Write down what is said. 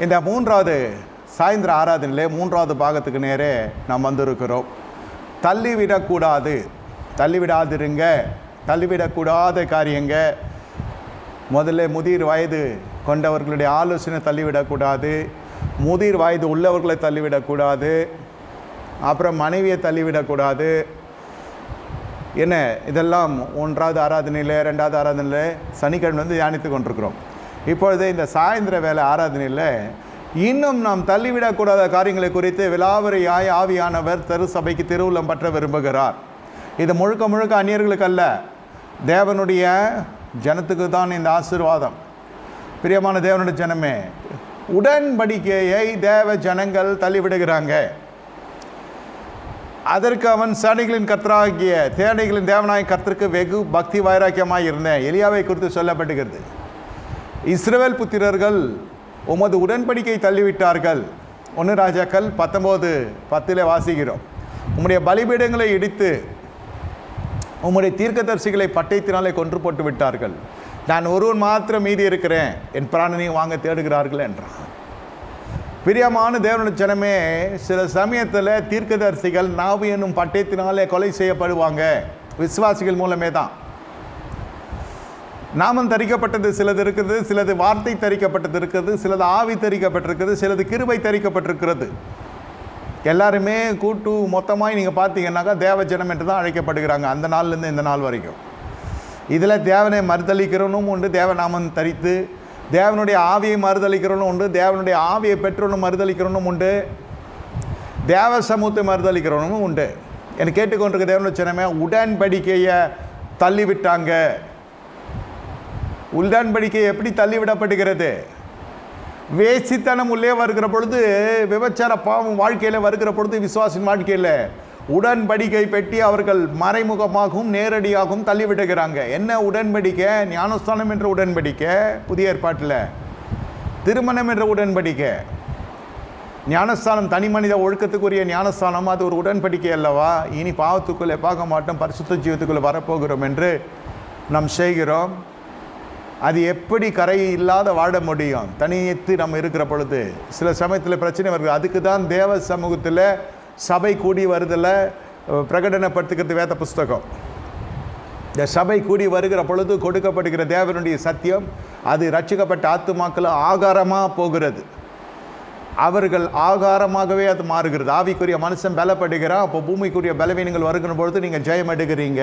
இந்த மூன்றாவது சாயந்திர ஆராதனையிலே மூன்றாவது பாகத்துக்கு நேரே நாம் வந்திருக்கிறோம். தள்ளிவிடக்கூடாது, தள்ளிவிடாதிருங்க, தள்ளிவிடக்கூடாத காரியங்க. முதல்ல முதிர் வயது கொண்டவர்களுடைய ஆலோசனை தள்ளிவிடக்கூடாது, முதிர் வயது உள்ளவர்களை தள்ளிவிடக்கூடாது, அப்புறம் மனைவியை தள்ளிவிடக்கூடாது. என்ன இதெல்லாம் ஒன்றாவது ஆராதனையில் ரெண்டாவது ஆராதனையில் சனிக்கிழமை தியானித்து கொண்டிருக்கிறோம். இப்பொழுது இந்த சாயந்திர வேலை ஆராதனையில் இன்னும் நாம் தள்ளிவிடக்கூடாத காரியங்களை குறித்து விலாவரியாய் ஆவியானவர் திருசபைக்கு திருவுள்ளம் பற்ற விரும்புகிறார். இது முழுக்க முழுக்க அந்நியர்களுக்கு அல்ல, தேவனுடைய ஜனத்துக்கு தான் இந்த ஆசீர்வாதம். பிரியமான தேவனுடைய ஜனமே, உடன்படிக்கையை தேவ ஜனங்கள் தள்ளிவிடுகிறாங்க. அதற்கு அவன் சேனைகளின் கர்த்தராகிய சேனைகளின் தேவனாய கர்த்தருக்கு வெகு பக்தி வைராக்கியமாய் இருந்தேன். எலியாவை குறித்து சொல்லப்படுகிறது. இஸ்ரவேல் புத்திரர்கள் உமது உடன்படிக்கை தள்ளிவிட்டார்கள். 1 ராஜாக்கள் 19:10 வாசிக்கிறோம். உம்முடைய பலிபீடங்களை இடித்து உம்முடைய தீர்க்கதரிசிகளை பட்டயத்தினாலே கொன்று போட்டு விட்டார்கள். நான் ஒருவன் மாத்திரம் மீதி இருக்கிறேன், என் பிராணனையும் வாங்க தேடுகிறார்கள் என்றான். பிரியமான தேவனுடைய ஜனமே, சில சமயத்தில் தீர்க்கதரிசிகள் நாவு என்னும் பட்டயத்தினாலே கொலை செய்யப்படுவாங்க. விசுவாசிகள் மூலமே தான். நாமம் தரிக்கப்பட்டது சிலது இருக்கிறது, சிலது வார்த்தை தரிக்கப்பட்டது இருக்கிறது, சிலது ஆவி தரிக்கப்பட்டிருக்கிறது, சிலது கிருபை தரிக்கப்பட்டிருக்கிறது. எல்லாருமே கூட்டு மொத்தமாக நீங்கள் பார்த்தீங்கன்னாக்கா தேவ ஜனம் என்று தான் அழைக்கப்படுகிறாங்க, அந்த நாள்லேருந்து இந்த நாள் வரைக்கும். இதில் தேவனை மறுதளிக்கிறவனும் உண்டு, தேவநாமம் தரித்து தேவனுடைய ஆவியை மறுதளிக்கிறவனும் உண்டு, தேவனுடைய ஆவியை பெற்றவனும் மறுதளிக்கிறவனும் உண்டு, தேவ சமூகத்தை மறுதளிக்கிறவனும் உண்டு. என்னை கேட்டுக்கொண்டிருக்க தேவனுடைய ஜனமே, உடன்படிக்கையை தள்ளிவிட்டாங்க. உடன்படிக்கை எப்படி தள்ளிவிடப்படுகிறது? வேசித்தனம் உள்ளே வருகிற பொழுது, விபச்சார பாவம் வாழ்க்கையில் வருகிற பொழுது, விசுவாசின் வாழ்க்கையில் உடன்படிக்கை பெட்டி அவர்கள் மறைமுகமாகவும் நேரடியாகவும் தள்ளிவிடுகிறாங்க. என்ன உடன்படிக்கை? ஞானஸ்தானம் என்ற உடன்படிக்கை புதிய ஏற்பாட்டில், திருமணம் என்ற உடன்படிக்கை. ஞானஸ்தானம் தனி மனித ஒழுக்கத்துக்குரிய ஞானஸ்தானம், அது ஒரு உடன்படிக்கை அல்லவா? இனி பாவத்துக்குள்ளே பார்க்க மாட்டோம், பரிசுத்த ஜீவத்துக்குள்ளே வரப்போகிறோம் என்று நாம் செய்கிறோம். அது எப்படி கரை இல்லாத வாழ முடியும்? தனித்து நம்ம இருக்கிற பொழுது சில சமயத்தில் பிரச்சனை வருது. அதுக்கு தான் தேவ சமூகத்தில் சபை கூடி வருதில் பிரகடனப்படுத்துகிறது வேத புஸ்தகம். இந்த சபை கூடி வருகிற பொழுது கொடுக்கப்படுகிற தேவனுடைய சத்தியம் அது ரட்சிக்கப்பட்ட ஆத்துமாக்கள் ஆகாரமாக போகிறது. அவர்கள் ஆகாரமாகவே அது மாறுகிறது. ஆவிக்குரிய மனுஷன் பலப்படுகிறான். அப்போ பூமிக்குரிய பலவீனங்கள் வருகிற பொழுது நீங்கள் ஜெயம் எடுக்கிறீங்க.